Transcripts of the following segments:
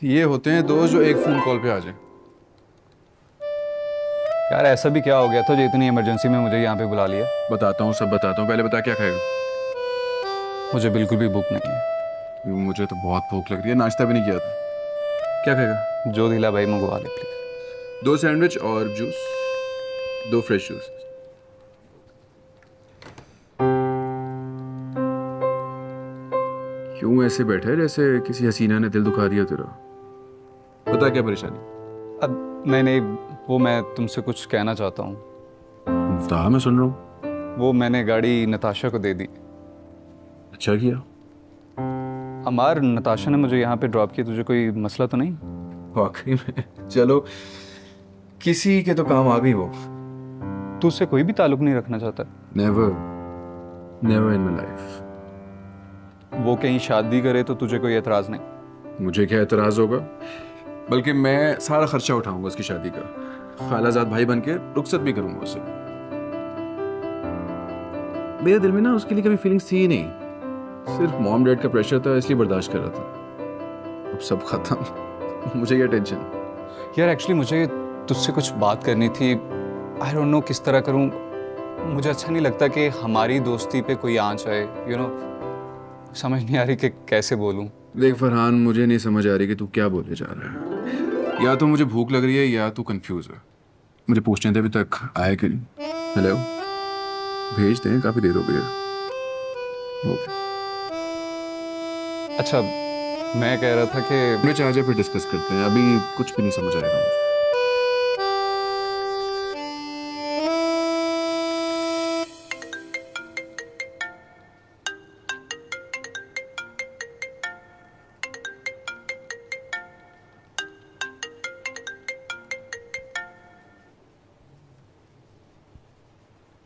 ये होते हैं दोस्त जो एक फ़ोन कॉल पे आ जाए। यार ऐसा भी क्या हो गया था जो इतनी इमरजेंसी में मुझे यहाँ पे बुला लिया? बताता हूँ, सब बताता हूँ। पहले बता क्या खाएगा? मुझे बिल्कुल भी भूख नहीं है। मुझे तो बहुत भूख लग रही है, नाश्ता भी नहीं किया था। क्या खाएगा? जो दिला भाई मंगवा ले प्लीज। 2 सैंडविच और जूस, 2 फ्रेश जूस। क्यों ऐसे बैठा है जैसे किसी हसीना ने दिल दुखा दिया तेरा? बता क्या परेशानी? अब नहीं, वो मैं तुमसे कुछ कहना चाहता हूँ। बता, मैं सुन रहा हूँ। वो मैंने गाड़ी नताशा को दे दी। अच्छा किया। अमार, नताशा ने मुझे यहाँ पे ड्रॉप किया, तुझे कोई मसला तो नहीं? वाकई में? चलो, किसी के तो काम आ गई वो। तू उससे कोई भी ताल्लुक नहीं रखना चाहता? Never, never in my life. वो कहीं शादी करे तो तुझे कोई एतराज नहीं? मुझे क्या एतराज होगा, बल्कि मैं सारा खर्चा उठाऊंगा उसकी शादी का। खालाजाद भाई बन के रुखसत भी करूंगा उसे। मेरे दिल में ना उसके लिए कभी फीलिंग्स थी ही नहीं, सिर्फ मॉम डैड का प्रेशर था, इसलिए बर्दाश्त कर रहा था। अब सब खत्म, मुझे क्या टेंशन। यार एक्चुअली मुझे तुझसे कुछ बात करनी थी। आई डोंट नो किस तरह करूं। मुझे अच्छा नहीं लगता कि हमारी दोस्ती पे कोई आंच आए, यू नो। समझ नहीं आ रही कि कैसे बोलूं। देख फरहान, मुझे नहीं समझ आ रही कि तू क्या बोलने जा रहा है। या तो मुझे भूख लग रही है या तू कंफ्यूज है। मुझे पूछने थे अभी तक आया कि नहीं। हेलो, भेज दें, काफी देर हो गई है। ओके। अच्छा, मैं कह रहा था कि मैं चार्जर पे डिस्कस करते हैं, अभी कुछ भी नहीं समझ आएगा मुझे।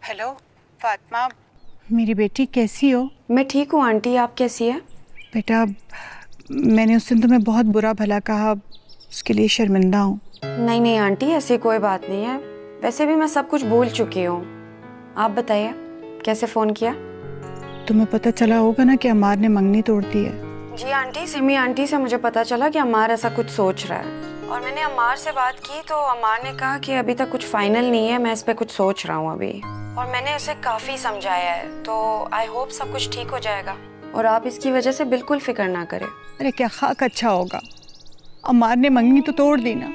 हेलो फातिमा, मेरी बेटी कैसी हो? मैं ठीक हूँ आंटी, आप कैसी है? बेटा, मैंने उस दिन तुम्हें बहुत बुरा भला कहा, उसके लिए शर्मिंदा हूँ। नहीं नहीं आंटी, ऐसी कोई बात नहीं है। वैसे भी मैं सब कुछ भूल चुकी हूँ। आप बताइए, कैसे फ़ोन किया? तुम्हें पता चला होगा ना कि अमार ने मंगनी तोड़ दी है। जी आंटी, सिमी आंटी से मुझे पता चला कि अमार ऐसा कुछ सोच रहा है, और मैंने अमार से बात की तो अमार ने कहा कि अभी तक कुछ फाइनल नहीं है, मैं इस पर कुछ सोच रहा हूँ अभी। और मैंने उसे काफ़ी समझाया है, तो आई होप सब कुछ ठीक हो जाएगा और आप इसकी वजह से बिल्कुल फिक्र ना करें। अरे क्या खाक अच्छा होगा, अमार ने मंगनी तो तोड़ दी ना,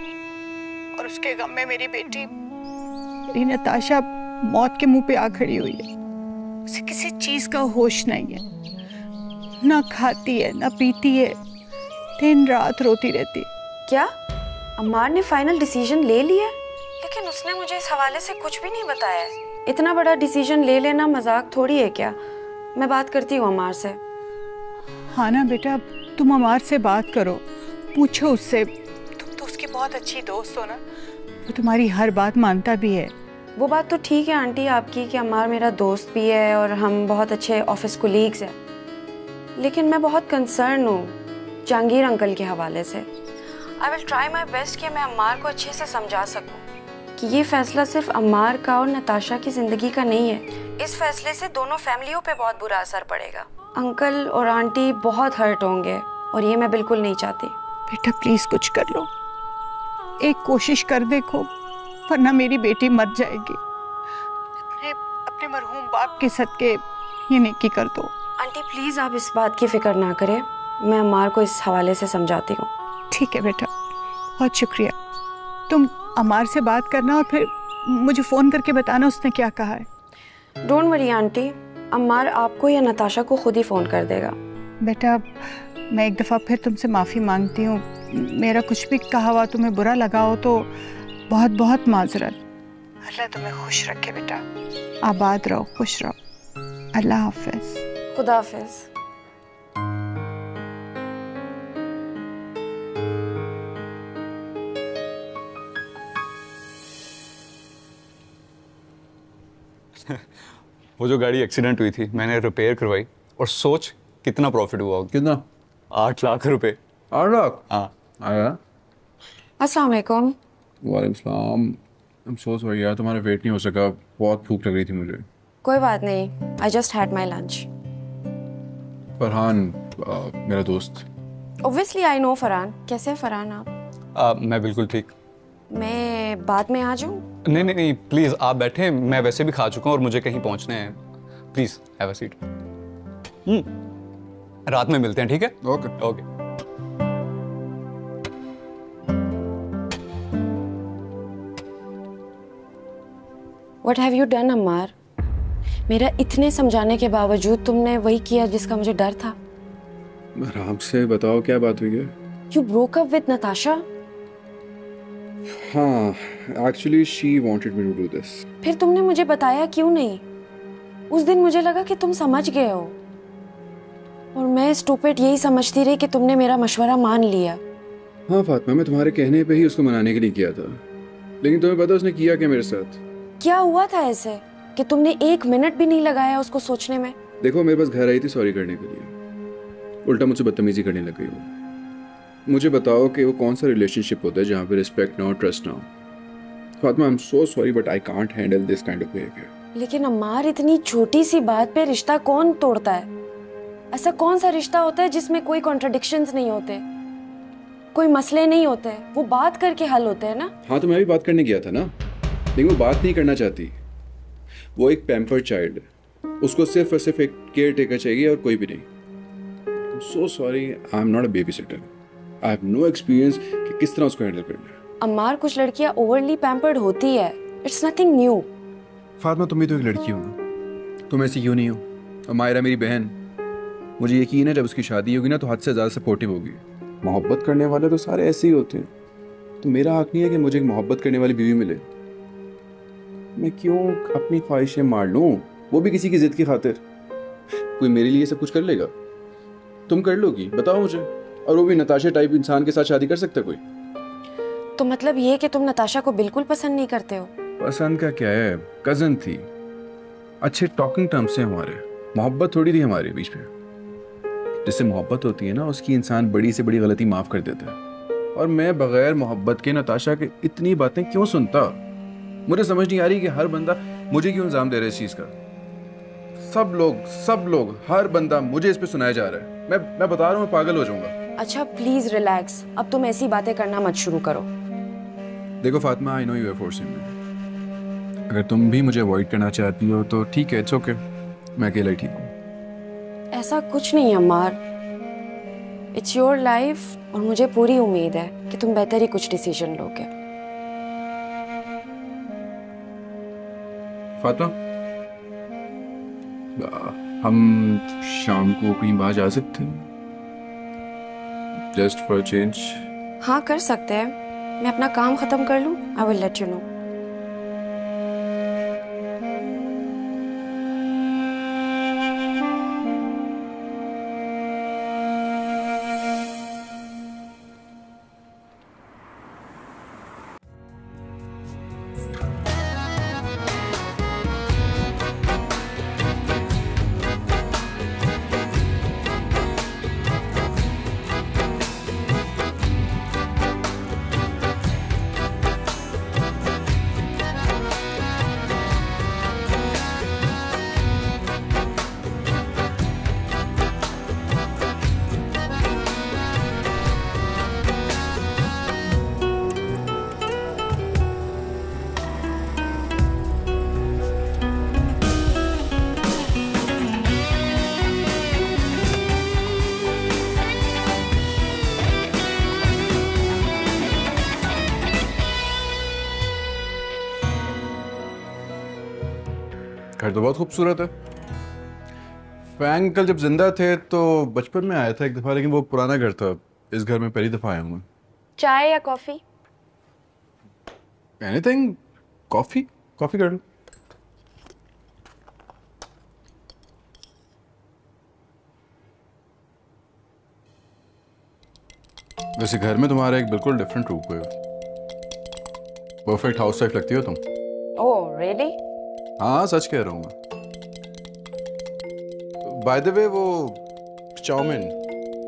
और उसके गम में मेरी बेटी, मेरी नताशा मौत के मुंह पे आ खड़ी हुई है। उसे किसी चीज़ का होश नहीं है, ना खाती है ना पीती है, दिन रात रोती रहती है। क्या अमार ने फाइनल डिसीजन ले लिया? लेकिन उसने मुझे इस हवाले से कुछ भी नहीं बताया है। इतना बड़ा डिसीजन ले लेना मजाक थोड़ी है क्या? मैं बात करती हूँ अमार से। हाँ ना बेटा, तुम अमार से बात करो, पूछो उससे। तुम तो उसकी बहुत अच्छी दोस्त हो ना, वो तुम्हारी हर बात मानता भी है। वो बात तो ठीक है आंटी आपकी कि अमार मेरा दोस्त भी है और हम बहुत अच्छे ऑफिस कोलीग्स हैं, लेकिन मैं बहुत कंसर्न हूँ जहांगीर अंकल के हवाले से। I will try my best कि मैं अम्मार को अच्छे से समझा सकूं कि ये फैसला सिर्फ अम्मार का और नताशा की ज़िंदगी का नहीं है। इस फैसले से दोनों फैमिलियों पे बहुत बुरा असर पड़ेगा। अंकल और आंटी बहुत हर्ट होंगे और ये मैं बिल्कुल नहीं चाहती। बेटा प्लीज़ कुछ कर लो, एक कोशिश कर देखो, वरना मेरी बेटी मर जाएगी। अपने मरहूम बाप के सदके ये नेकी कर दो। आंटी प्लीज़ आप इस बात की फिक्र ना करें, मैं अम्मार को इस हवाले से समझाती हूँ। ठीक है बेटा, बहुत शुक्रिया। तुम अमार से बात करना और फिर मुझे फ़ोन करके बताना उसने क्या कहा है। डोंट वरी आंटी, अम्मार आपको या नताशा को खुद ही फ़ोन कर देगा। बेटा मैं एक दफ़ा फिर तुमसे माफ़ी मांगती हूँ, मेरा कुछ भी कहा हुआ तुम्हें बुरा लगा हो तो बहुत बहुत माजरत। अल्लाह तुम्हें खुश रखे बेटा, आबाद रहो, खुश रहो। अल्लाह हाफिज़। खुदा हाफिज़। वो जो गाड़ी एक्सीडेंट हुई थी मैंने रिपेयर करवाई, और सोच कितना प्रॉफिट हुआ। कितना? 8 लाख रुपए। 8 लाख? हाँ। आया। अस्सलाम वालेकुम। वालेकुम सलाम। I'm so sorry यार, तुम्हारा वेट नहीं हो सका, बहुत भूख लग रही थी मुझे। कोई बात नहीं, I just had my lunch. Farhan मेरा दोस्त, Obviously I know फरहान। कैसे हैं फरहान आप? मैं बिल्कुल ठीक। मैं बाद में आ जाऊं? नहीं नहीं नहीं, प्लीज आप बैठे, मैं वैसे भी खा चुका हूँ और मुझे कहीं पहुंचना है। Please have a seat. रात में मिलते हैं, ठीक है? Okay okay. What have you done, Ammar? मेरा इतने समझाने के बावजूद तुमने वही किया जिसका मुझे डर था। आराम से बताओ क्या बात हुई है। You broke up with Natasha? हाँ, actually she wanted me to do this. फिर तुमने मुझे बताया क्यों नहीं? उस दिन मुझे लगा कि तुम समझ गए हो और मैं स्टूपिड यही समझती रही कि तुमने मेरा मशवरा मान लिया। हाँ फातिमा, मैं तुम्हारे कहने पे ही उसको मनाने के लिए किया था, लेकिन तुम्हें पता उसने किया क्या मेरे साथ? क्या हुआ था ऐसे कि तुमने 1 मिनट भी नहीं लगाया उसको सोचने में? देखो, मेरे पास घर आई थी सॉरी करने के लिए, उल्टा मुझसे बदतमीजी करने लग गई वो। मुझे बताओ कि वो कौन सा रिलेशनशिप होता है जहाँ पे रिस्पेक्ट ना हो, ट्रस्ट ना हो। Fatima, I am so sorry but I can't handle this kind of behaviour. लेकिन अम्मार, इतनी छोटी सी बात पे रिश्ता कौन तोड़ता है? ऐसा कौन सा रिश्ता होता है जिसमें कोई कॉन्ट्रडिक्शंस नहीं होते, कोई मसले नहीं होते? वो बात करके हल होते हैं ना। हाँ, तो मैं भी बात करने गया था ना, लेकिन वो बात नहीं करना चाहती। वो एक पैम्पर्ड चाइल्ड है, उसको सिर्फ और सिर्फ एक केयर टेकर चाहिए और कोई भी नहीं। So sorry, I am not a baby sitter. I have no experience कि किस तरह उसको हैंडल करना है। अम्मार, कुछ लड़कियां ओवरली पैम्पर्ड होती है, इट्स नथिंग न्यू। फातिमा, तुम भी तो एक लड़की हो ना, तुम ऐसी क्यों नहीं हो? और मायरा मेरी बहन, मुझे यकीन है जब उसकी शादी होगी ना तो हद से ज़्यादा सपोर्टिव होगी। मोहब्बत करने वाले तो सारे ऐसे ही होते हैं, तो मेरा हक नहीं है कि मुझे एक मोहब्बत करने वाली बीवी मिले। मैं क्यों अपनी ख्वाहिशें मार लूं, वो भी किसी की जिद की खातिर? कोई मेरे लिए सब कुछ कर लेगा? तुम कर लोगी? बताओ मुझे। और वो भी नताशा टाइप इंसान के साथ शादी कर सकता कोई? तो मतलब ये कि तुम नताशा को बिल्कुल पसंद नहीं करते हो? पसंद का क्या है, कजन थी, अच्छे टॉकिंग टर्म्स से हमारे, मोहब्बत थोड़ी थी हमारे बीच में। जिससे मोहब्बत होती है ना, उसकी इंसान बड़ी से बड़ी गलती माफ कर देता है। और मैं बगैर मोहब्बत के नताशा के इतनी बातें क्यों सुनता? मुझे समझ नहीं आ रही कि हर बंदा मुझे क्यों इल्जाम दे रहा है इस चीज का। सब लोग हर बंदा मुझे इस पे सुनाया जा रहा है। मैं बता रहा हूँ, मैं पागल हो जाऊंगा। अच्छा प्लीज रिलैक्स, अब तुम ऐसी बातें करना मत शुरू करो। देखो Fatima, I know you are forcing me. अगर तुम भी मुझे अवॉइड करना चाहती हो तो ठीक है, इट्स ओके, मैं अकेला ही ठीक हूँ। ऐसा कुछ नहीं अम्मार, इट्स योर लाइफ और मुझे पूरी उम्मीद है कि तुम बेहतर ही कुछ डिसीजन लोगे। फातिमा, हम शाम को कहीं बाहर जा सकते हैं, जस्ट फॉर चेंज? हाँ कर सकते हैं, मैं अपना काम खत्म कर लूँ, I will let you know. घर तो बहुत खूबसूरत है। फैंग अंकल जब जिंदा थे तो बचपन में आया था एक दफा, लेकिन वो पुराना घर था। इस घर में पहली दफा आया हूँ मैं। चाय या कॉफी? एनीथिंग। कॉफी कर लो। वैसे घर में तुम्हारा एक बिल्कुल डिफरेंट रूप है। परफेक्ट हाउस वाइफ लगती हो तुम। Oh really? हाँ, सच कह रहा हूँ मैं। बाय द वे, वो चाउमीन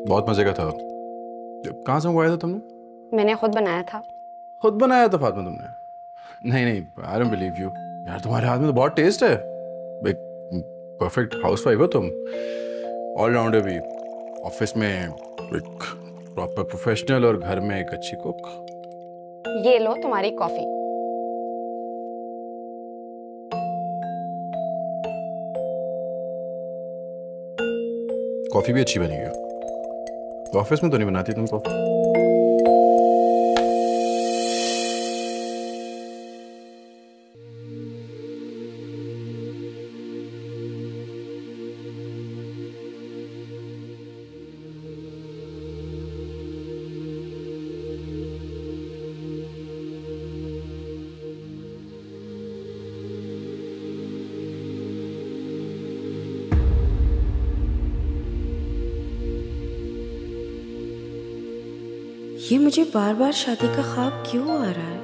बहुत मजे का था। कहाँ से मंगवाया था तुमने? मैंने खुद बनाया था। खुद बनाया था फातिमा तुमने? नहीं, आई डोंट बिलीव यू यार, तुम्हारे हाथ में तो बहुत टेस्ट है। एक परफेक्ट हाउसवाइफ हो तुम, ऑल राउंडर भी। ऑफिस में एक प्रॉपर प्रोफेशनल और घर में एक अच्छी कुक। ये लो तुम्हारी कॉफी। कॉफी भी अच्छी बनी है। ऑफिस में तो नहीं बनाती तुम कॉफी? ये मुझे बार बार शादी का ख्वाब क्यों आ रहा है?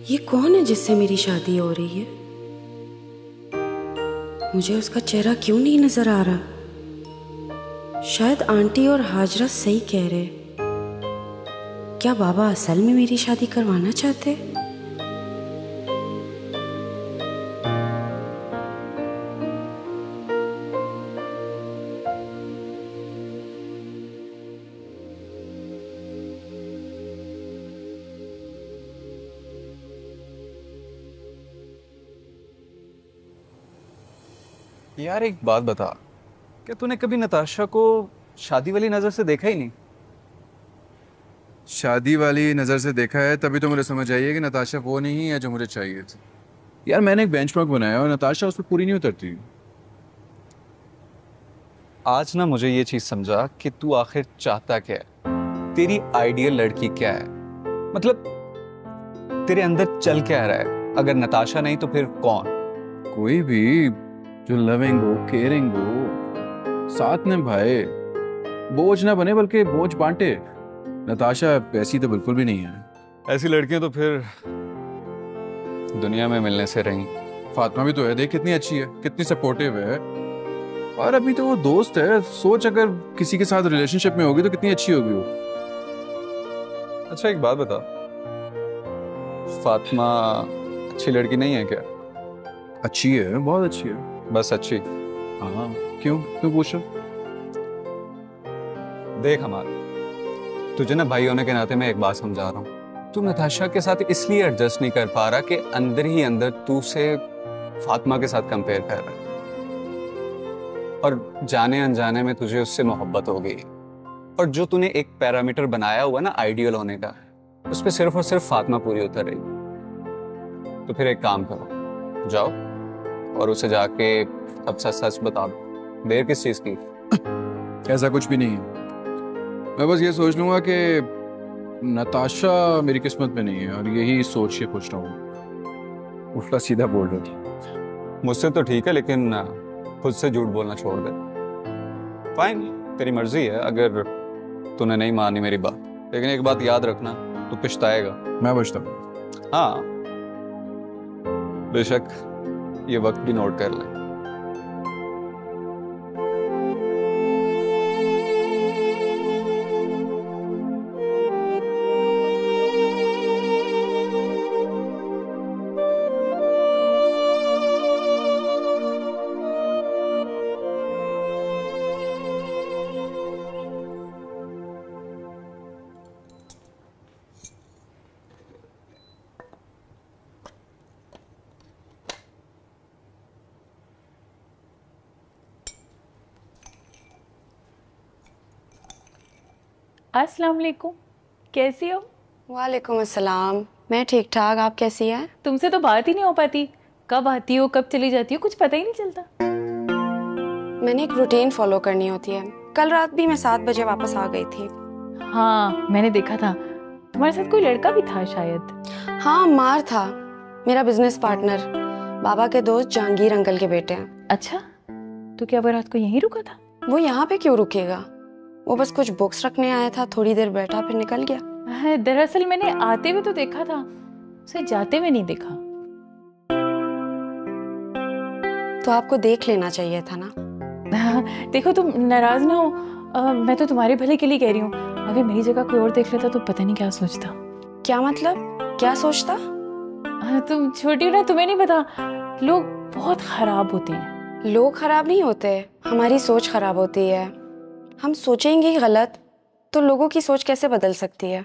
ये कौन है जिससे मेरी शादी हो रही है? मुझे उसका चेहरा क्यों नहीं नजर आ रहा? शायद आंटी और हाजरा सही कह रहे। क्या बाबा असल में मेरी शादी करवाना चाहते? यार एक बात बता, क्या तूने कभी नताशा को शादी वाली नजर से देखा ही नहीं? शादी वाली नजर से देखा है तभी तो मुझे समझ आई है कि नताशा वो नहीं है जो मुझे चाहिए थी। यार मैंने एक बेंचमार्क बनाया और नताशा उस पर पूरी नहीं उतरती। आज ना मुझे ये चीज समझा कि तू आखिर चाहता क्या है, तेरी आइडियल लड़की क्या है, मतलब तेरे अंदर चल क्या रहा है? अगर नताशा नहीं तो फिर कौन? कोई भी जो लविंग हो, केयरिंग हो, साथ में भाई, बोझ ना बने बल्कि बोझ बांटे। नताशा ऐसी तो बिल्कुल भी नहीं है। ऐसी लड़कियां तो फिर दुनिया में मिलने से रही। फातिमा भी तो है, देख कितनी अच्छी है, कितनी सपोर्टिव है, और अभी तो वो दोस्त है। सोच अगर किसी के साथ रिलेशनशिप में होगी तो कितनी अच्छी होगी वो। अच्छा एक बात बता, फातिमा अच्छी लड़की नहीं है क्या? अच्छी है, बहुत अच्छी है। बस अच्छी? हाँ, क्यों क्यों पूछ रहा? देख हमारा, तुझे ना भाई होने के नाते मैं एक बात समझा रहा हूँ। तू नताशा के साथ इसलिए एडजस्ट नहीं कर पा रहा कि अंदर ही अंदर तू उसे फातिमा के साथ कंपेयर कर रहा है, और जाने अनजाने में तुझे उससे मोहब्बत हो गई। और जो तूने एक पैरामीटर बनाया हुआ ना आइडियल होने का, उस पर सिर्फ और सिर्फ फातिमा पूरी उतर रही। तो फिर एक काम करो, जाओ और उसे जाके अब सच सच बता दो। देर किस चीज की? ऐसा कुछ भी नहीं है। मैं बस ये सोच लूंगा कि नताशा मेरी किस्मत में नहीं है, और यही सोच के खुश रहूंगा। उल्टा सीधा बोल रहा था। मुझसे तो ठीक है, लेकिन खुद से झूठ बोलना छोड़ दे। फाइन, तेरी मर्जी है अगर तूने नहीं मानी मेरी बात, लेकिन एक बात याद रखना, तू पछताएगा। मैं बचता। हाँ बेशक, ये वक्त भी नोट कर ले। अस्सलाम वालेकुम, कैसी हो? वालेकुम अस्सलाम, मैं ठीक ठाक, आप कैसी हैं? तुमसे तो बात ही नहीं हो पाती, कब आती हो कब चली जाती हो कुछ पता ही नहीं चलता। मैंने एक रूटीन फॉलो करनी होती है। कल रात भी मैं 7 बजे वापस आ गई थी। हाँ मैंने देखा था, तुम्हारे साथ कोई लड़का भी था शायद। हाँ मार था, मेरा बिजनेस पार्टनर, बाबा के दोस्त जहांगीर अंकल के बेटे हैं। अच्छा, तो क्या वो रात को यहीं रुका था? वो यहाँ पे क्यों रुकेगा, वो बस कुछ बुक्स रखने आया था, थोड़ी देर बैठा फिर निकल गया। दरअसल मैंने आते हुए तो देखा था, उसे जाते हुए नहीं देखा। तो आपको देख लेना चाहिए था ना। देखो तुम नाराज ना हो, मैं तो तुम्हारे भले के लिए कह रही हूँ। अगर मेरी जगह कोई और देख लेता तो पता नहीं क्या सोचता। क्या मतलब, क्या सोचता? तुम छोटी हो ना, तुम्हें नहीं पता, लोग बहुत खराब होते हैं। लोग खराब नहीं होते, हमारी सोच खराब होती है। हम सोचेंगे ही गलत तो लोगों की सोच कैसे बदल सकती है?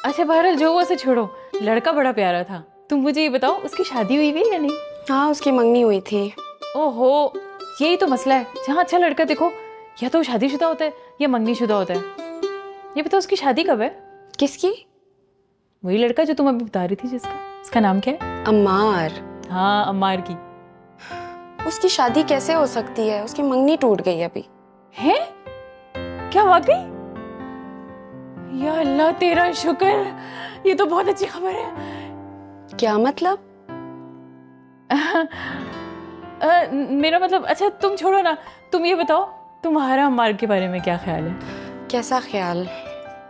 अच्छा बहरहाल जो वो से छोड़ो, लड़का बड़ा प्यारा था। तुम मुझे ये बताओ उसकी शादी हुई भी या नहीं? हाँ, उसकी मंगनी हुई थी। ओहो, यही तो मसला है। जहाँ अच्छा लड़का देखो या तो शादीशुदा होता है या मंगनीशुदा होता है। ये बताओ उसकी शादी कब है? किसकी? वही लड़का जो तुम अभी बता रही थी जिसका, उसका नाम क्या है? अम्मार। हाँ, अम्मार की। उसकी शादी कैसे हो सकती है? उसकी मंगनी टूट गई अभी। है? क्या वाकई? या अल्लाह तेरा शुक्र, ये तो बहुत अच्छी खबर है। क्या मतलब? मेरा मतलब, अच्छा तुम छोड़ो ना, तुम ये बताओ तुम्हारा अम्मार के बारे में क्या ख्याल है? कैसा ख्याल?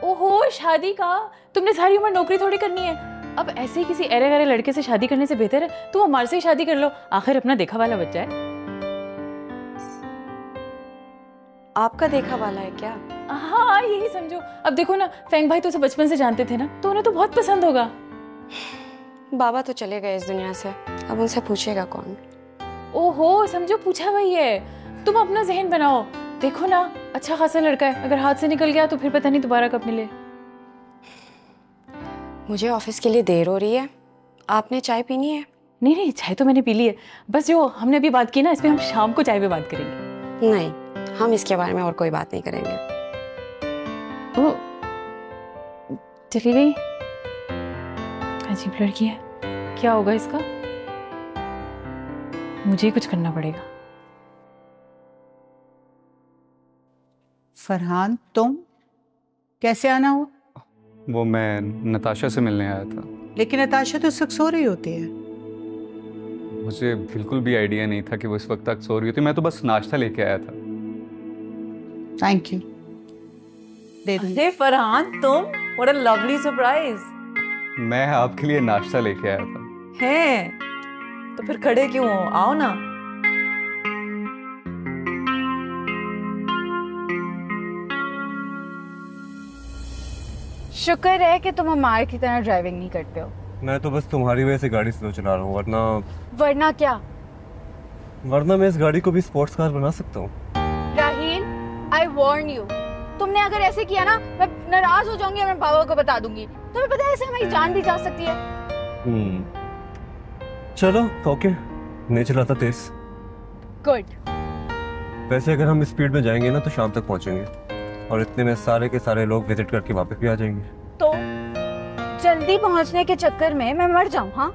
ओहो, शादी का। तुमने सारी उम्र नौकरी थोड़ी करनी है। अब ऐसे ही किसी अरे गरे लड़के से शादी करने से बेहतर है तुम अम्मार से ही शादी कर लो, आखिर अपना देखा वाला बच्चा है। आपका देखा वाला है क्या? हाँ, यही समझो। अब देखो ना, फेंग भाई तो उसे बचपन से जानते थे ना, तो उन्हें तो बहुत पसंद होगा। बाबा तो चले गए इस दुनिया से, अब उनसे पूछेगा कौन? ओहो, समझो पूछा वही है। तुम अपना जहन बनाओ, देखो ना अच्छा खासा लड़का है, अगर हाथ से निकल गया तो फिर पता नहीं दोबारा कब मिले। मुझे ऑफिस के लिए देर हो रही है, आपने चाय पीनी है? नहीं नहीं, चाय तो मैंने पी ली है। बस जो हमने अभी बात की ना, इस पे हम शाम को चाय पे बात करेंगे। नहीं, हम इसके बारे में और कोई बात नहीं करेंगे। ओ, चली गई। अजीब लड़की है, क्या होगा इसका? मुझे ही कुछ करना पड़ेगा। फरहान, तुम कैसे आना हुआ? वो मैं नताशा से मिलने आया था। लेकिन नताशा तो इस वक्त सो रही होती है। मुझे बिल्कुल भी आइडिया नहीं था कि वो इस वक्त तक सो रही होती। मैं तो बस नाश्ता लेके आया था। Thank you. दे दूं। अरे फरहान, तुम, व्हाट अ लवली सरप्राइज। मैं आपके लिए नाश्ता लेके आया था। है तो फिर खड़े क्यों हो, आओ ना। शुक्र है कि तुम अम्मार की तरह ड्राइविंग नहीं करते हो। मैं तो बस तुम्हारी वजह से गाड़ी स्लो चला रहा हूँ, वरना क्या? वरना मैं इस गाड़ी को भी स्पोर्ट्स कार बना सकता हूँ। राहील, आई वार्न यू, तुमने अगर ऐसे किया ना, मैं नाराज हो जाऊंगी और मैं बाबा को बता दूंगी। तुम्हें पता है ऐसे हमारी जान भी जा सकती है। चलो ओके, नहीं चलाता तेज। गुड। वैसे अगर हम स्पीड में जाएंगे ना तो शाम तक पहुंचेंगे, और इतने में सारे के सारे लोग विजिट करके वापस भी आ जाएंगे। तो जल्दी पहुंचने के चक्कर में मैं मर जाऊं? हाँ,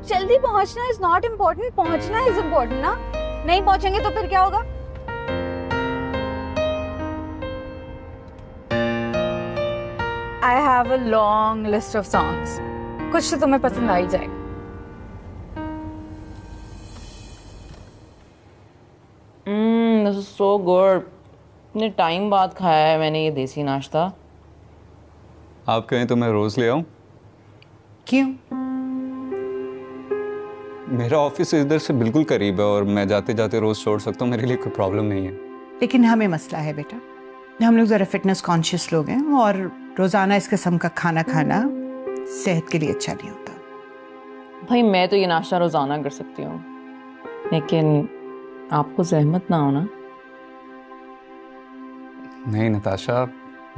जल्दी पहुंचना इज नॉट इम्पोर्टेंट, पहुंचना इज इम्पोर्टेंट ना। नहीं पहुंचेंगे तो फिर क्या होगा? I have a long list of songs, कुछ तो तुम्हें पसंद आ ही जाएगा। This is so good. इतने टाइम बाद खाया है मैंने ये देसी नाश्ता। आप कहें तो मैं रोज ले आऊं? क्यों? मेरा ऑफिस इधर से बिल्कुल करीब है और मैं जाते जाते रोज छोड़ सकता हूँ, मेरे लिए कोई प्रॉब्लम नहीं है। लेकिन हमें मसला है बेटा, हम लोग ज़रा फिटनेस कॉन्शियस लोग हैं और रोज़ाना इस किस्म का खाना खाना सेहत के लिए अच्छा नहीं होता। भाई मैं तो ये नाश्ता रोजाना कर सकती हूँ, लेकिन आपको जहमत ना हो ना। नहीं नताशा,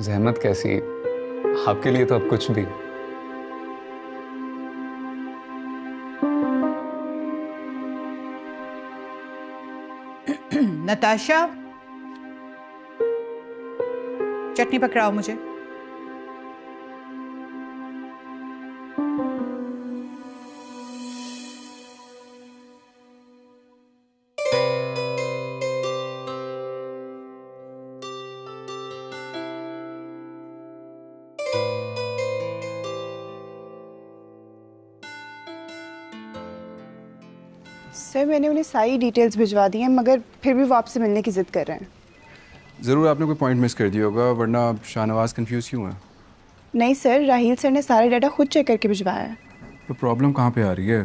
जहमत कैसी, आपके लिए तो अब कुछ भी। नताशा, चटनी पकड़ाओ मुझे। सर, मैंने उन्हें सारी डिटेल्स भिजवा दी हैं, मगर फिर भी वो आपसे मिलने की ज़िद कर रहे हैं। ज़रूर आपने कोई पॉइंट मिस कर दिया होगा, वरना शाहनवाज कंफ्यूज क्यों है? नहीं सर, राहील सर ने सारा डाटा खुद चेक करके भिजवाया है। तो प्रॉब्लम कहाँ पे आ रही है?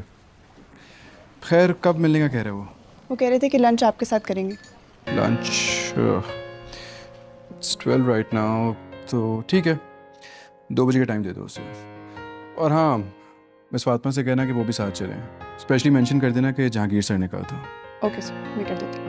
खैर, कब मिलने का कह रहे हो? वो कह रहे थे कि लंच आपके साथ करेंगे। लंच? इट्स 12 राइट नाउ, तो ठीक है, 2 बजे का टाइम दे दो उसे। और हाँ, मिस फातिमा से कहना कि वो भी साथ चलें। स्पेशली मेंशन कर देना कि जहांगीर सर ने कहा था। ओके सर, मैं कर देती हूँ।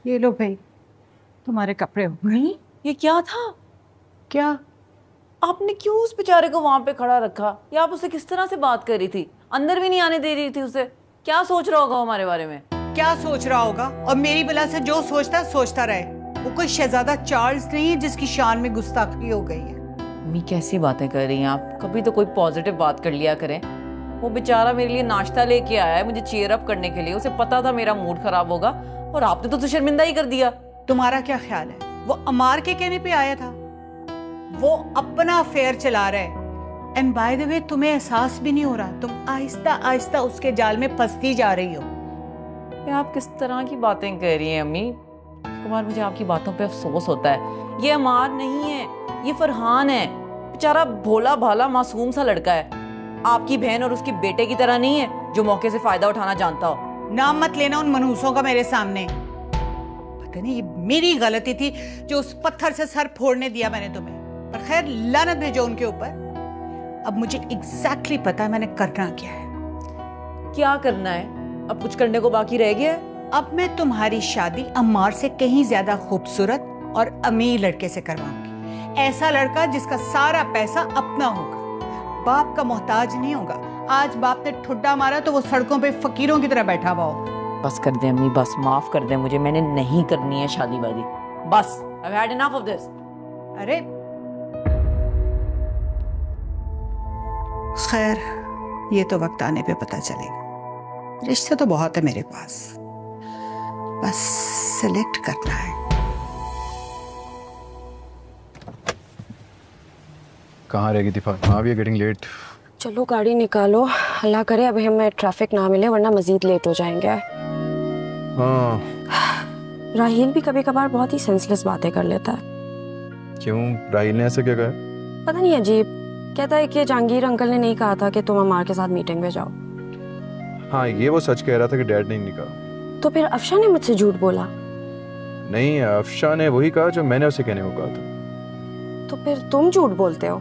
ये लो भाई, तुम्हारे कपड़े हो। नहीं, ये क्या था? क्या? आपने क्यों उस बेचारे को वहां पे खड़ा रखा? या आप उससे किस तरह से बात कर रही थी? अंदर भी नहीं आने दे रही थी उसे। क्या सोच रहा होगा हमारे बारे में? क्या सोच रहा होगा? और मेरी बला से जो सोचता रहे। वो कोई शहजादा चार्ल्स नहीं है जिसकी शान में गुस्ताखी हो गई है। मम्मी कैसी बातें कर रही हैं आप? कभी तो कोई पॉजिटिव बात कर लिया करें। वो बेचारा मेरे लिए नाश्ता लेके आया है मुझे चीयर अप करने के लिए। उसे पता था मेरा मूड खराब होगा और आपने तो शर्मिंदा ही कर दिया। तुम्हारा क्या ख्याल है? वो अमार के कहने पे आया था। वो अपना अफेयर चला रहा है। एंड बाय द वे, तुम्हें एहसास भी नहीं हो रहा, तुम आहिस्ता आहिस्ता उसके जाल में फंसती जा रही हो। आप किस तरह की बातें कर रही हैं अम्मी? कुमार, मुझे आपकी बातों पे अफसोस होता है। ये अमार नहीं है, ये फरहान है। बेचारा भोला भाला मासूम सा लड़का है। आपकी बहन और उसके बेटे की तरह नहीं है जो मौके से फायदा उठाना जानता हो। नाम मत लेना उन मनहूसों का मेरे सामने। पता नहीं ये मेरी गलती थी जो उस पत्थर से सर फोड़ने दिया मैंने तुम्हें। पर खैर, लानत भेजो उनके ऊपर। अब मुझे एग्जैक्टली पता है मैंने करना क्या है। क्या करना है? अब कुछ करने को बाकी रह गया है? अब मैं तुम्हारी शादी अम्मार से कहीं ज्यादा खूबसूरत और अमीर लड़के से करवाऊंगी। ऐसा लड़का जिसका सारा पैसा अपना होगा, बाप का मोहताज नहीं होगा। आज बाप ने ठुड्डा मारा तो वो सड़कों पे फकीरों की तरह बैठा हुआ होगा। बस कर दे अम्मी, बस माफ कर दे मुझे। मैंने नहीं करनी है शादी वादी। बस, I've had enough of this। अरे खैर, ये तो वक्त आने पे पता चलेगा। रिश्ते तो बहुत है मेरे पास, बस सिलेक्ट करना है। कहाँ रहेगी दिफा? हाँ, वी आर गेटिंग लेट। चलो गाड़ी निकालो, अल्लाह करे अभी हमें ट्रैफिक ना मिले वरना मजीद लेट हो जाएंगे। हाँ। राहील भी कभी कभार बहुत ही सेंसलेस बातें कर लेता है। क्यों? राहील ने ऐसा क्या कहा? पता नहीं, अजीब कहता है कि जहांगीर अंकल ने नहीं कहा था कि तुम अमार के साथ मीटिंग में जाओ। हाँ, ये वो सच कह रहा था कि डैड ने नहीं कहा। तो फिर अफशा ने मुझसे झूठ बोला? नहीं, अफशा ने वही कहा जो मैंने उसे कहने को कहा था। तो फिर तुम झूठ बोलते हो?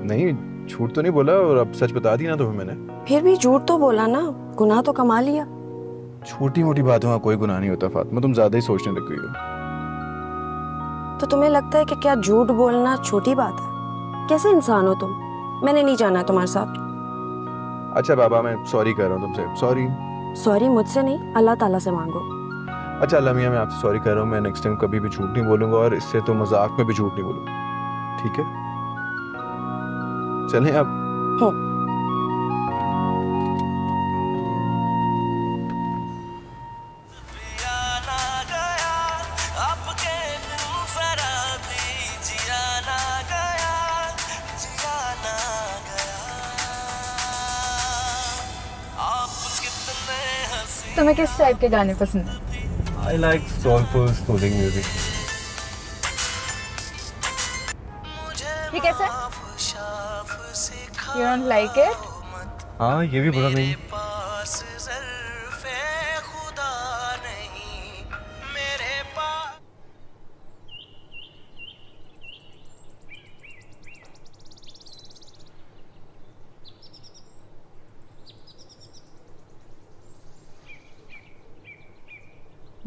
नहीं, झूठ तो नहीं बोला, और अब सच बता दी ना तुम्हें मैंने। फिर भी झूठ तो बोला ना, गुनाह तो कमा लिया। छोटी मोटी बातों का कोई गुनाह नहीं होता फातिमा, तुम ज्यादा ही सोचने लग गई हो। तो तुम्हें लगता है कि क्या झूठ बोलना छोटी बात है? कैसे इंसान हो तुम? मैंने नहीं जाना तुम्हारे साथ। अच्छा बाबा, मैं सॉरी कह रहा हूँ तुमसे। सॉरी। सॉरी मुझसे नहीं, अल्लाह ताला से मांगो। अच्छा अल्लाह मियाँ, मैं आपसे सॉरी कर रहा हूँ। मैं नेक्स्ट टाइम कभी भी झूठ नहीं बोलूंगा, और इससे तो मजाक में भी झूठ नहीं बोलूंगा, ठीक है? चलें अब। तुम्हें किस टाइप के गाने पसंद है? I like soulful, soothing music. ये कैसा है? You don't like it? हाँ, ये भी बुरा नहीं।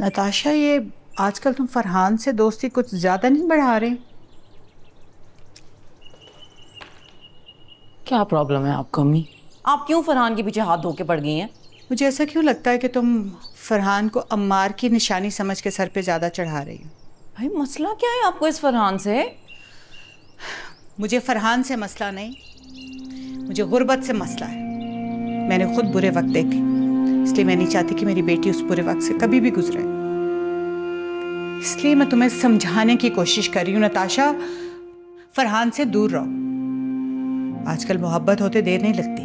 नताशा, ये आजकल तुम फरहान से दोस्ती कुछ ज्यादा नहीं बढ़ा रहे? क्या प्रॉब्लम है आपको अम्मी? आप क्यों फरहान के पीछे हाथ धो के पड़ गई हैं? मुझे ऐसा क्यों लगता है कि तुम फरहान को अम्मार की निशानी समझ के सर पे ज्यादा चढ़ा रही हो। भाई मसला क्या है आपको इस फरहान से? मुझे फरहान से मसला नहीं, मुझे गुर्बत से मसला है। मैंने खुद बुरे वक्त देखे, इसलिए मैं नहीं चाहती कि मेरी बेटी उस बुरे वक्त से कभी भी गुजरे। इसलिए मैं तुम्हें समझाने की कोशिश कर रही हूँ नताशा, फरहान से दूर रहो। आजकल मोहब्बत होते देर नहीं लगती।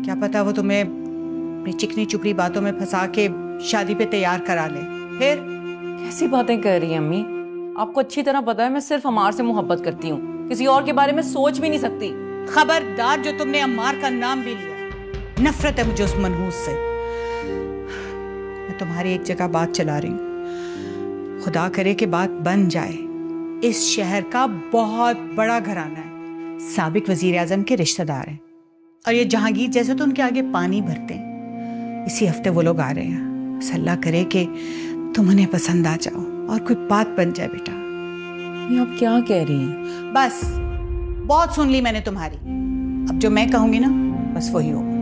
क्या पता वो तुम्हें अपनी चिकनी चुपड़ी बातों में फंसा के शादी पे तैयार करा ले। फिर कैसी बातें कर रही हैं अम्मी? आपको अच्छी तरह पता है मैं सिर्फ अमार से मोहब्बत करती हूँ, किसी और के बारे में सोच भी नहीं सकती। खबरदार, जो तुमने अम्मार का नाम भी लिया, नफरत है मुझे उस मनहूस से। मैं तुम्हारी एक जगह बात चला रही हूँ, खुदा करे कि बात बन जाए। इस शहर का बहुत बड़ा घराना है, साबिक वजीर आजम के रिश्तेदार हैं, और ये जहांगीर जैसे तो उनके आगे पानी भरते हैं। इसी हफ्ते वो लोग आ रहे हैं। बस अल्लाह करे कि तुम उन्हें पसंद आ जाओ और कोई बात बन जाए बेटा। ये आप क्या कह रही हैं? बस बहुत सुन ली मैंने तुम्हारी, अब जो मैं कहूंगी ना बस वही होगा।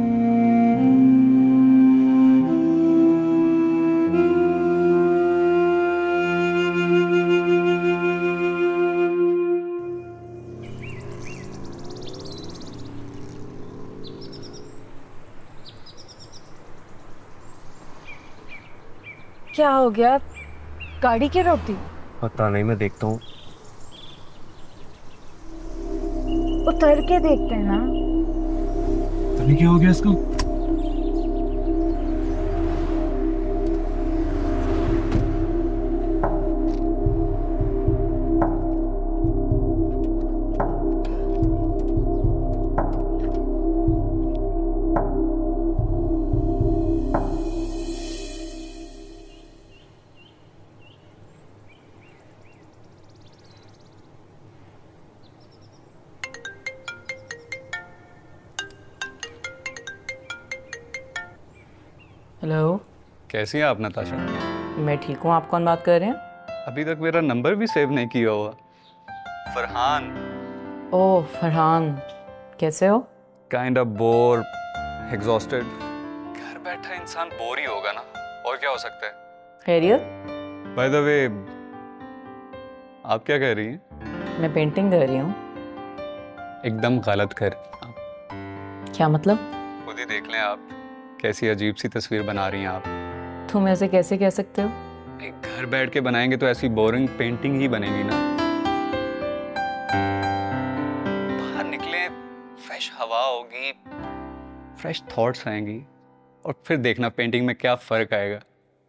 क्या हो गया? गाड़ी क्यों रोक दी? पता नहीं, मैं देखता हूँ। उतर के देखते हैं ना। पता नहीं क्या हो गया इसको। हेलो, कैसी हैं आप नताशा? मैं ठीक हूँ। आप कौन बात कर रहे हैं? अभी तक मेरा नंबर भी सेव नहीं किया हुआ। फरहान। ओह फरहान, कैसे हो? Kind of bore, exhausted. घर बैठा इंसान बोर ही होगा ना, और क्या हो सकता है? खैरियत? बाय द वे, आप क्या कह रही हैं? मैं पेंटिंग कर रही हूँ। एकदम गलत कर। क्या मतलब? खुद ही देख लें आप, कैसी अजीब सी तस्वीर बना रही हैं आप। तुम ऐसे कैसे कह सकते हो? एक घर बैठ के बनाएंगे तो ऐसी बोरिंग पेंटिंग ही बनेगी ना। बाहर निकले, फ्रेश हवा होगी, फ्रेश थॉट्स आएंगी, और फिर देखना पेंटिंग में क्या फर्क आएगा।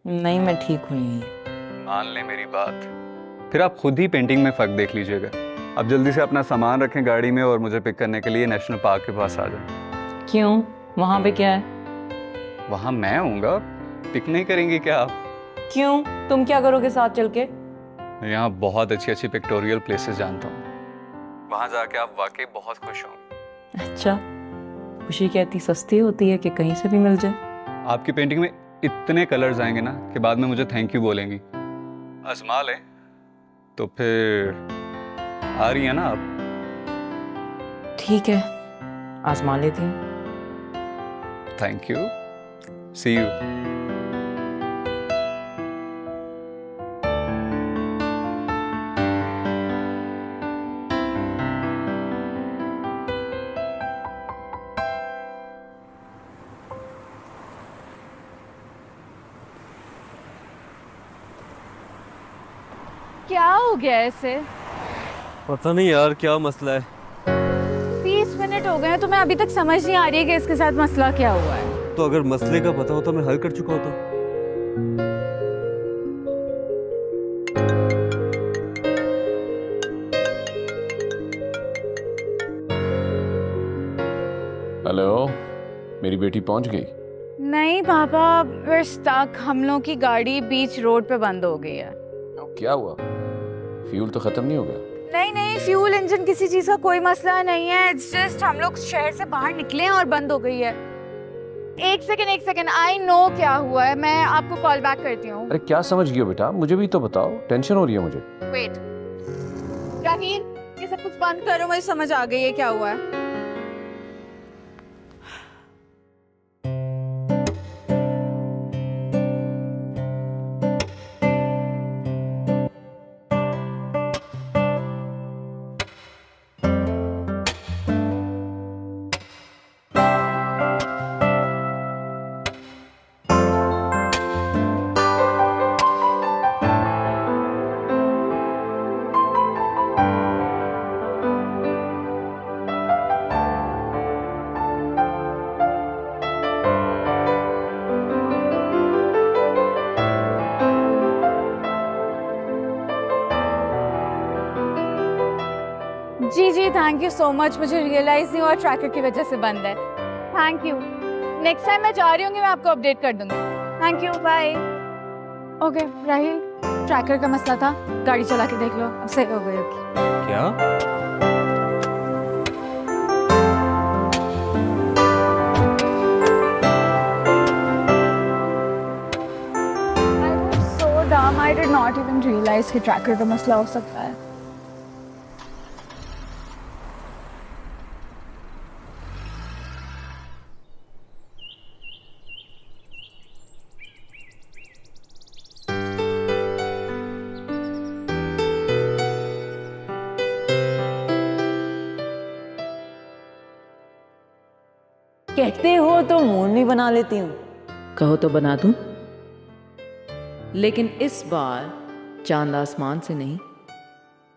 नहीं, मैं ठीक हूँ यही। मान ले मेरी बात, फिर आप खुद ही पेंटिंग में फर्क देख लीजिएगा। अब जल्दी से अपना सामान रखें गाड़ी में और मुझे पिक करने के लिए नेशनल पार्क के पास आ जाएं। क्यों? वहाँ पे क्या है? वहाँ मैं आऊँगा, पिक नहीं करेंगे क्या आप? क्यों? तुम क्या करोगे साथ चल के? मैं यहाँ बहुत अच्छी अच्छी पिक्टोरियल प्लेसेस जानता हूँ, वहाँ जाके आप वाकई बहुत खुश होंगे। अच्छा, खुशी कहती सस्ती होती है कि कहीं से भी मिल जाए? आपकी पेंटिंग में इतने कलर्स आएंगे ना कि बाद में मुझे थैंक यू बोलेंगी। आजमा लें तो फिर आ रही है ना आप? ठीक है, आजमा लेती हूँ। Thank you, see you. क्या हो गया ऐसे? पता नहीं यार क्या मसला है। 30 मिनट हो गए हैं, तुम्हें अभी तक समझ नहीं आ रही है कि इसके साथ मसला क्या हुआ है? तो अगर मसले का पता होता मैं हल कर चुका होता। हेलो, मेरी बेटी पहुंच गई? नहीं पापा, we're stuck। हम लोग की गाड़ी बीच रोड पे बंद हो गई है। क्या हुआ? फ्यूल तो खत्म नहीं हो गया? नहीं नहीं, फ्यूल इंजन किसी चीज का कोई मसला नहीं है। इट्स जस्ट हम लोग शहर से बाहर निकले हैं और बंद हो गई है। एक सेकंड, आई नो क्या हुआ है, मैं आपको कॉल बैक करती हूँ। अरे क्या समझ गई हो बेटा, मुझे भी तो बताओ, टेंशन हो रही है मुझे। वेट राहील, ये सब कुछ बंद करो, मुझे समझ आ गई है क्या हुआ है। जी थैंक यू सो मच। मुझे रियलाइज नहीं हुआ ट्रैकर की वजह से बंद है। Thank you. नेक्स्ट टाइम मैं जा रही हूँ, मैं आपको अपडेट कर दूंगी। Thank you, bye. Okay Raheel, tracker का मसला था, गाड़ी चला के देख लो, अब सही हो गई होगी। क्या? डिडंट रियलाइज कि ट्रैकर का मसला हो सकता है। कहते हो तो मून भी बना लेती हूँ। कहो तो बना दूं, लेकिन इस बार चांद आसमान से नहीं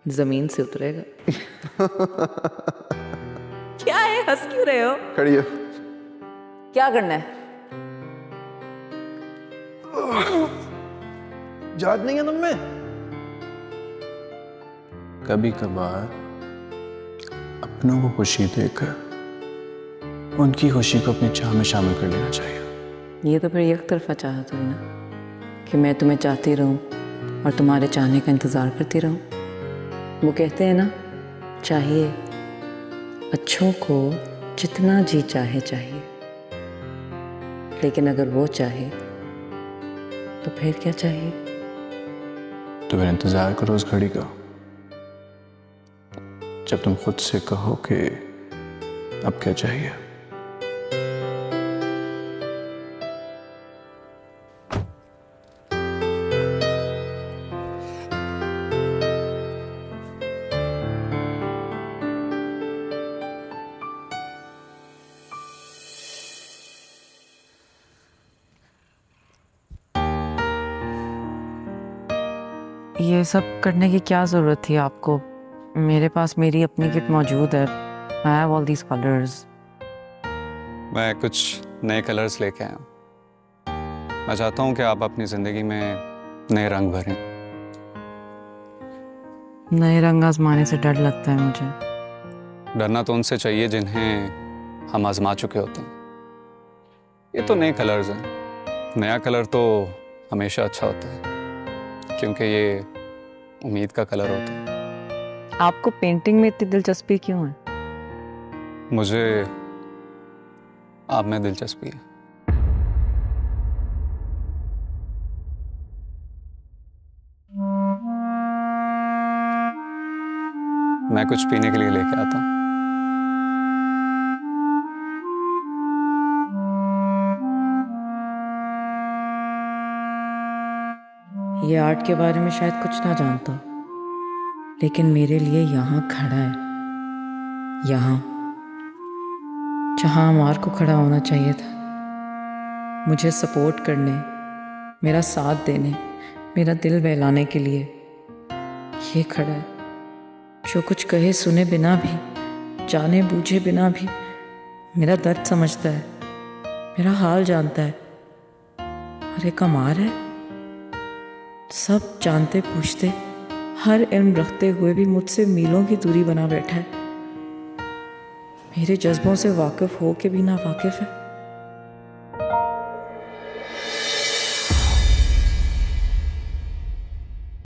जमीन से उतरेगा। क्या है, हंस क्यों रहे हो? खड़ी है। क्या करना है? याद नहीं है तुम्हें? कभी कभार अपनों को खुशी देकर उनकी खुशी को अपनी चाह में शामिल कर लेना चाहिए। ये तो फिर एक तरफा चाहत हुई ना, कि मैं तुम्हें चाहती रहूं और तुम्हारे चाहने का इंतजार करती रहूं। वो कहते हैं ना, चाहिए अच्छों को जितना जी चाहे चाहिए, लेकिन अगर वो चाहे तो फिर क्या चाहिए? तो फिर इंतजार करो उस घड़ी का जब तुम खुद से कहो कि अब क्या चाहिए। ये सब करने की क्या ज़रूरत थी आपको? मेरे पास मेरी अपनी किट मौजूद है। I have all these colors. मैं कुछ नए कलर्स लेके आया हूँ। मैं चाहता हूँ कि आप अपनी ज़िंदगी में नए रंग भरें। नए रंग आजमाने से डर लगता है मुझे। डरना तो उनसे चाहिए जिन्हें हम आजमा चुके होते हैं। ये तो नए कलर्स हैं। नया कलर तो हमेशा अच्छा होता है क्योंकि ये उम्मीद का कलर होता है। आपको पेंटिंग में इतनी दिलचस्पी क्यों है? मुझे आप में दिलचस्पी है। मैं कुछ पीने के लिए लेके आता हूँ। ये आर्ट के बारे में शायद कुछ ना जानता, लेकिन मेरे लिए यहाँ खड़ा है, यहाँ जहाँ अमार को खड़ा होना चाहिए था, मुझे सपोर्ट करने, मेरा साथ देने, मेरा दिल बहलाने के लिए। ये खड़ा है जो कुछ कहे सुने बिना भी, जाने बूझे बिना भी मेरा दर्द समझता है, मेरा हाल जानता है। और एक अमार है, सब जानते पूछते, हर इल्म रखते हुए भी मुझसे मीलों की दूरी बना बैठा है। मेरे जज्बों से वाकिफ हो के भी ना वाकिफ है।